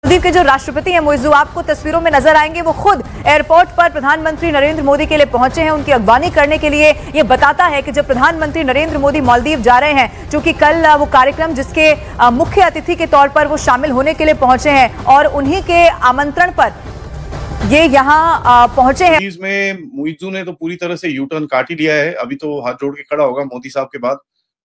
मालदीव के जो राष्ट्रपति हैं मोइज़ू आपको तस्वीरों में नजर आएंगे, वो खुद एयरपोर्ट पर प्रधानमंत्री नरेंद्र मोदी के लिए पहुंचे हैं उनकी अगवानी करने के लिए। ये बताता है कि जब प्रधानमंत्री नरेंद्र मोदी मालदीव जा रहे हैं, चूंकि कल वो कार्यक्रम जिसके मुख्य अतिथि के तौर पर वो शामिल होने के लिए पहुंचे हैं और उन्हीं के आमंत्रण पर ये यहाँ पहुंचे हैं। इसमें मोइज़ू ने तो पूरी तरह से यू टर्न काट ही लिया है, अभी तो हाथ जोड़ के खड़ा होगा मोदी साहब के बाद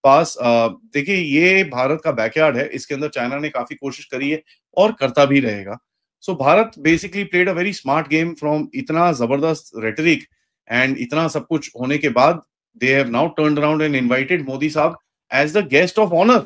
पास। देखिए ये भारत का बैकयार्ड है, इसके अंदर चाइना ने काफी कोशिश करी है और करता भी रहेगा। So Bharat basically played a very smart game from इतना जबरदस्त रेटरिक एंड इतना सब कुछ होने के बाद they have now turned around and invited Modi sahab as the guest of honour.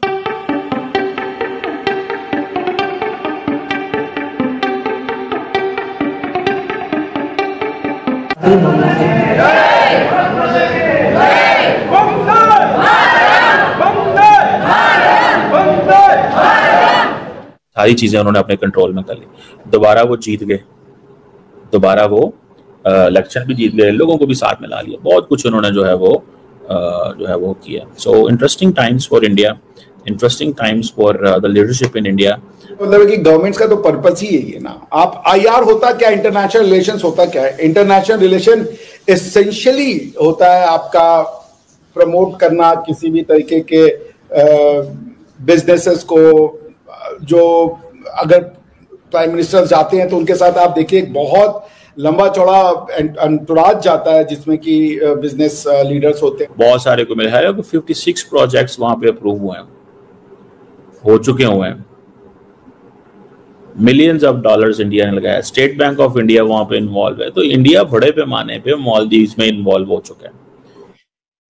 सारी चीजें उन्होंने अपने कंट्रोल में कर ली। दोबारा वो जीत गए, दोबारा वो इलेक्शन भी जीत गए, लोगों को भी साथ में ला लिया, बहुत कुछ उन्होंने जो है वो किया। So interesting times for India, interesting times for the leadership in India. मतलब कि गवर्नमेंट्स का तो पर्पस ही यही है ना। आप आईआर होता क्या, इंटरनेशनल रिलेशंस होता क्या है? इंटरनेशनल रिलेशन एसेंशियली होता है आपका प्रमोट करना किसी भी तरीके के बिजनेसेस को। जो अगर प्राइम मिनिस्टर जाते हैं तो उनके साथ आप देखिए बहुत लंबा चौड़ा अंतराज जाता है जिसमें कि बिजनेस लीडर्स होते हैं। बहुत सारे को मेरे ख्याल है 56 प्रोजेक्ट्स वहां पे अप्रूव हुए हैं, हो चुके हुए हैं। मिलियंस ऑफ डॉलर्स इंडिया ने लगाया, स्टेट बैंक ऑफ इंडिया वहां पे इन्वॉल्व है। तो इंडिया बड़े पैमाने पे मालदीव में इन्वॉल्व हो चुका है।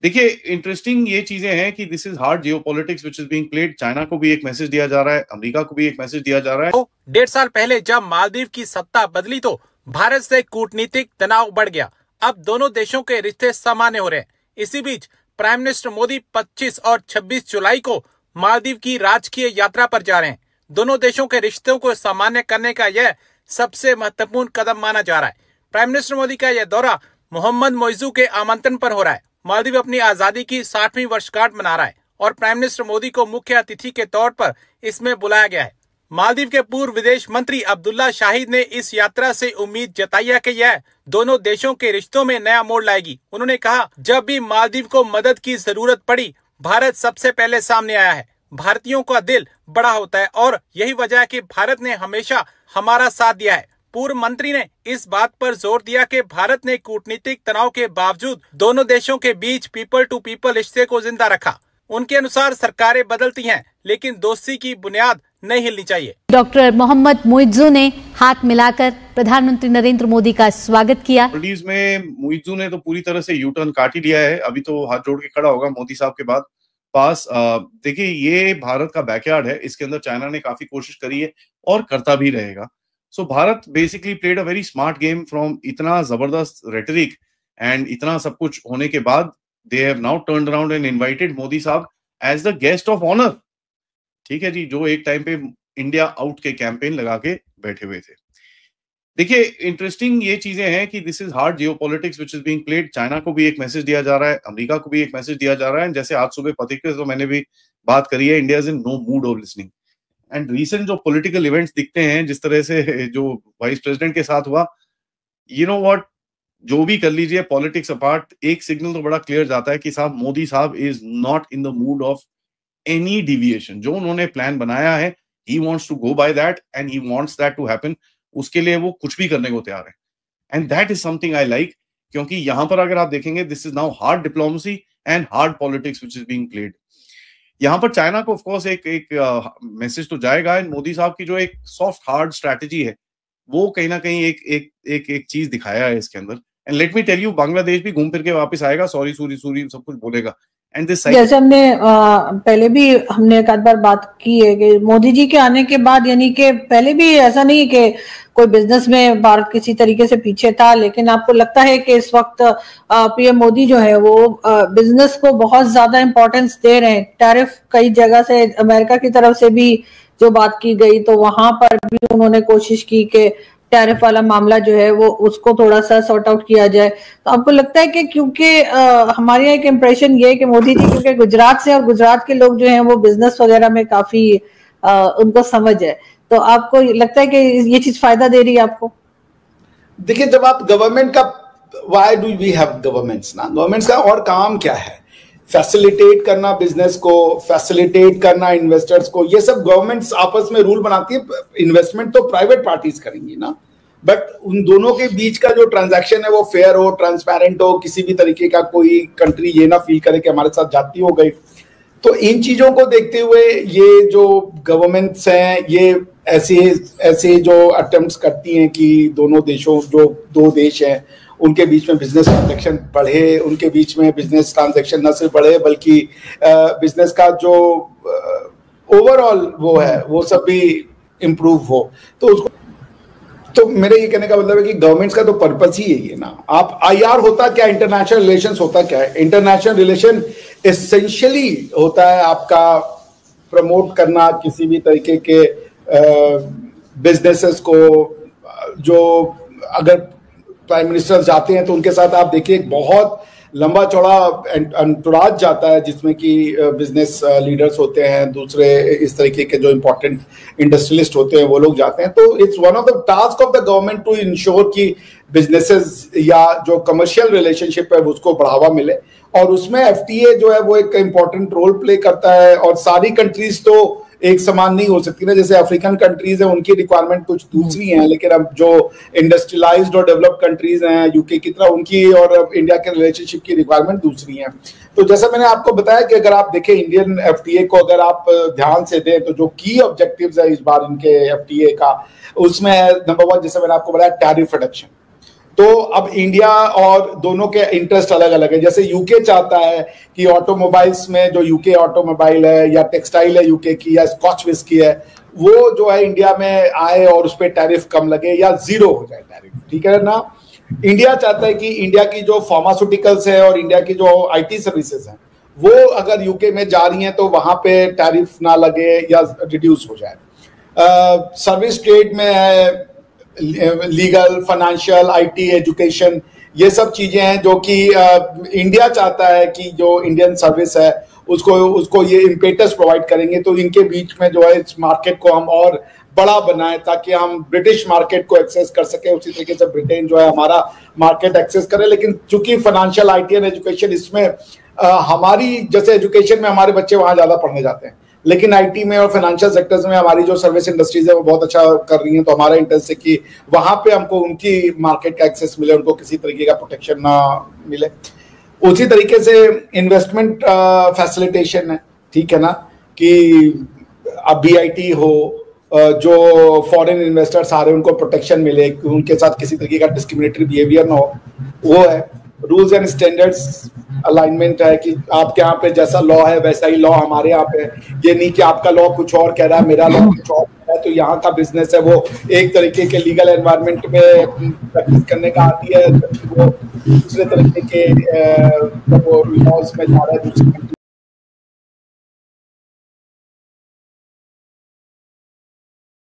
देखिए इंटरेस्टिंग ये चीजें हैं कि this is hard geopolitics which is being played. China को भी एक मैसेज दिया जा रहा है, अमेरिका को भी एक मैसेज दिया जा रहा है। 1.5 साल पहले जब मालदीव की सत्ता बदली तो भारत से कूटनीतिक तनाव बढ़ गया। अब दोनों देशों के रिश्ते सामान्य हो रहे हैं। इसी बीच प्राइम मिनिस्टर मोदी 25 और 26 जुलाई को मालदीव की राजकीय यात्रा पर जा रहे हैं। दोनों देशों के रिश्तों को सामान्य करने का यह सबसे महत्वपूर्ण कदम माना जा रहा है। प्राइम मिनिस्टर मोदी का यह दौरा मोहम्मद मोइज़ू के आमंत्रण पर हो रहा है। मालदीव अपनी आजादी की 60वीं वर्षगांठ मना रहा है और प्राइम मिनिस्टर मोदी को मुख्य अतिथि के तौर पर इसमें बुलाया गया है। मालदीव के पूर्व विदेश मंत्री अब्दुल्ला शाहिद ने इस यात्रा से उम्मीद जताई है कि यह दोनों देशों के रिश्तों में नया मोड़ लाएगी। उन्होंने कहा, जब भी मालदीव को मदद की जरूरत पड़ी, भारत सबसे पहले सामने आया है। भारतीयों का दिल बड़ा होता है और यही वजह है कि भारत ने हमेशा हमारा साथ दिया है। पूर्व मंत्री ने इस बात पर जोर दिया कि भारत ने कूटनीतिक तनाव के बावजूद दोनों देशों के बीच पीपल टू पीपल रिश्ते को जिंदा रखा। उनके अनुसार सरकारें बदलती हैं, लेकिन दोस्ती की बुनियाद नहीं हिलनी चाहिए। डॉक्टर मोहम्मद मोइज़ू ने हाथ मिलाकर प्रधानमंत्री नरेंद्र मोदी का स्वागत किया। मालदीव में मोइज़ू ने तो पूरी तरह से यू टर्न काट ही लिया है, अभी तो हाथ जोड़ के खड़ा होगा मोदी साहब के बाद पास। देखिए ये भारत का बैकयार्ड है, इसके अंदर चाइना ने काफी कोशिश करी है और करता भी रहेगा। So Bharat basically played a very smart game from इतना जबरदस्त रेटरिक एंड इतना सब कुछ होने के बाद they have now turned around and invited Modi sahab as the guest of honour. ठीक है जी, जो एक टाइम पे इंडिया आउट के कैंपेन लगा के बैठे हुए थे। देखिए इंटरेस्टिंग ये चीजें हैं कि this is hard geopolitics which is being played. China को भी एक मैसेज दिया जा रहा है, अमेरिका को भी एक मैसेज दिया जा रहा है। जैसे आज सुबह पत्रिका तो मैंने भी बात करी है, India is in no mood of listening. And recent जो पॉलिटिकल इवेंट्स दिखते हैं, जिस तरह से जो वाइस प्रेसिडेंट के साथ हुआ, यू नो व्हाट, जो भी कर लीजिए पॉलिटिक्स अपार्ट, एक सिग्नल तो बड़ा क्लियर जाता है कि साहब मोदी साहब is not in the mood of any deviation. जो उन्होंने प्लान बनाया है, he wants to go by that and he wants that to happen. उसके लिए वो कुछ भी करने को तैयार है and that is something I like, क्योंकि यहां पर अगर आप देखेंगे this is now hard diplomacy and hard politics which is being played. यहाँ पर चाइना को ऑफ कोर्स एक मैसेज तो जाएगा एंड मोदी साहब की जो एक सॉफ्ट हार्ड स्ट्रैटेजी है वो कहीं ना कहीं एक चीज दिखाया है इसके अंदर। And let me tell you, Bangladesh भी घूम फिर के वापस आएगा, सॉरी सूरी सूरी सब कुछ बोलेगा। एंड दिस जैसे हमने पहले भी हमने एक आध बार बात की है कि मोदी जी के आने के बाद, यानी कि पहले भी ऐसा नहीं कि कोई बिजनेस में भारत किसी तरीके से पीछे था, लेकिन आपको लगता है कि इस वक्त पीएम मोदी जो है वो बिजनेस को बहुत ज्यादा इंपॉर्टेंस दे रहे हैं। टैरिफ कई जगह से, अमेरिका की तरफ से भी जो बात की गई तो वहां पर भी उन्होंने कोशिश की कि टैरिफ वाला मामला जो है वो उसको थोड़ा सा सॉर्ट आउट किया जाए। तो आपको लगता है कि क्योंकि हमारे यहाँ एक इम्प्रेशन ये है कि मोदी जी क्योंकि गुजरात से और गुजरात के लोग जो हैं वो बिजनेस वगैरह में काफी उनको समझ है, तो आपको लगता है कि ये चीज फायदा दे रही है आपको? देखिए, जब आप गवर्नमेंट का, why do we have governments ना, गवर्नमेंट्स का और काम क्या है? फैसिलिटेट करना बिजनेस को, फैसिलिटेट करना इन्वेस्टर्स को, ये सब गवर्नमेंट्स आपस में रूल बनाती है। इन्वेस्टमेंट तो प्राइवेट पार्टीज करेंगी ना, बट उन दोनों के बीच का जो ट्रांजैक्शन है वो फेयर हो, ट्रांसपेरेंट हो, किसी भी तरीके का कोई कंट्री ये ना फील करे कि हमारे साथ जाती हो गई। तो इन चीजों को देखते हुए ये जो गवर्नमेंट्स हैं, ये ऐसे जो अटेम्प्ट्स करती हैं कि दोनों देशों, जो दो देश हैं, उनके बीच में बिजनेस ट्रांजैक्शन बढ़े, उनके बीच में बिजनेस ट्रांजैक्शन न सिर्फ बढ़े बल्कि बिजनेस का जो ओवरऑल वो है वो सब भी इम्प्रूव हो। तो उसको, तो मेरे ये कहने का मतलब है कि गवर्नमेंट्स का तो पर्पस ही है ये ना। आप आईआर होता क्या, इंटरनेशनल रिलेशंस होता क्या है? इंटरनेशनल रिलेशन एसेंशियली होता है आपका प्रमोट करना किसी भी तरीके के बिजनेसेस को। जो अगर प्राइम मिनिस्टर जाते हैं तो उनके साथ आप देखिए बहुत लंबा चौड़ा अंतराज जाता है, जिसमें कि बिजनेस लीडर्स होते हैं, दूसरे इस तरीके के जो इंपॉर्टेंट इंडस्ट्रियलिस्ट होते हैं वो लोग जाते हैं। तो it's one of the task of the government to ensure कि बिजनेसेस या जो कमर्शियल रिलेशनशिप है उसको बढ़ावा मिले, और उसमें एफटीए जो है वो एक इम्पॉर्टेंट रोल प्ले करता है। और सारी कंट्रीज तो एक समान नहीं हो सकती ना, जैसे अफ्रीकन कंट्रीज है उनकी रिक्वायरमेंट कुछ दूसरी है, लेकिन अब जो इंडस्ट्रियलाइज्ड और डेवलप्ड कंट्रीज हैं यूके की तरह, उनकी और इंडिया के रिलेशनशिप की रिक्वायरमेंट दूसरी है। तो जैसा मैंने आपको बताया कि अगर आप देखें इंडियन एफटीए को अगर आप ध्यान से दें तो जो की ऑब्जेक्टिव्स है इस बार इनके एफटीए का, उसमें है नंबर 1, जैसे मैंने आपको बताया, टैरिफ रिडक्शन। तो अब इंडिया और दोनों के इंटरेस्ट अलग अलग है। जैसे यूके चाहता है कि ऑटोमोबाइल्स में जो यूके ऑटोमोबाइल है या टेक्सटाइल है यूके की या स्कॉच विस्की है, वो जो है इंडिया में आए और उस पर टैरिफ कम लगे या जीरो हो जाए टैरिफ, ठीक है ना। इंडिया चाहता है कि इंडिया की जो फार्मास्यूटिकल्स है और इंडिया की जो आईटी सर्विसेज हैं वो अगर यूके में जा रही हैं तो वहां पे टैरिफ ना लगे या रिड्यूस हो जाए। सर्विस ट्रेड में है, लीगल, फाइनेंशियल, आईटी, एजुकेशन, ये सब चीजें हैं जो कि इंडिया चाहता है कि जो इंडियन सर्विस है उसको ये इम्पेटस प्रोवाइड करेंगे। तो इनके बीच में जो है इस मार्केट को हम और बड़ा बनाएं ताकि हम ब्रिटिश मार्केट को एक्सेस कर सके, उसी तरीके से ब्रिटेन जो है हमारा मार्केट एक्सेस करे। लेकिन चूंकि फाइनेंशियल, आईटी एंड एजुकेशन, इसमें हमारी जैसे एजुकेशन में हमारे बच्चे वहां ज्यादा पढ़ने जाते हैं, लेकिन आईटी में और फाइनेंशियल सेक्टर्स में हमारी जो सर्विस इंडस्ट्रीज है वो बहुत अच्छा कर रही हैं। तो हमारा इंटरेस्ट है कि वहां पे हमको उनकी मार्केट का एक्सेस मिले, उनको किसी तरीके का प्रोटेक्शन ना मिले। उसी तरीके से इन्वेस्टमेंट फैसिलिटेशन है, ठीक है ना, कि अब बीआईटी हो, जो फॉरेन इन्वेस्टर्स आ रहे हैं उनको प्रोटेक्शन मिले, उनके साथ किसी तरीके का डिस्क्रिमिनेटरी बिहेवियर ना हो, वो है। रूल्स एंड स्टैंडर्ड्स अलाइनमेंट है कि आपके यहाँ पे जैसा लॉ है वैसा ही लॉ हमारे यहाँ पे, ये नहीं कि आपका लॉ कुछ और कह रहा है, मेरा लॉ कुछ और कह रहा है, तो यहाँ का बिजनेस है वो एक तरीके के लीगल एनवायरनमेंट में प्रैक्टिस करने का आती है, वो दूसरे तरीके के लॉज में जा रहा है दूसरी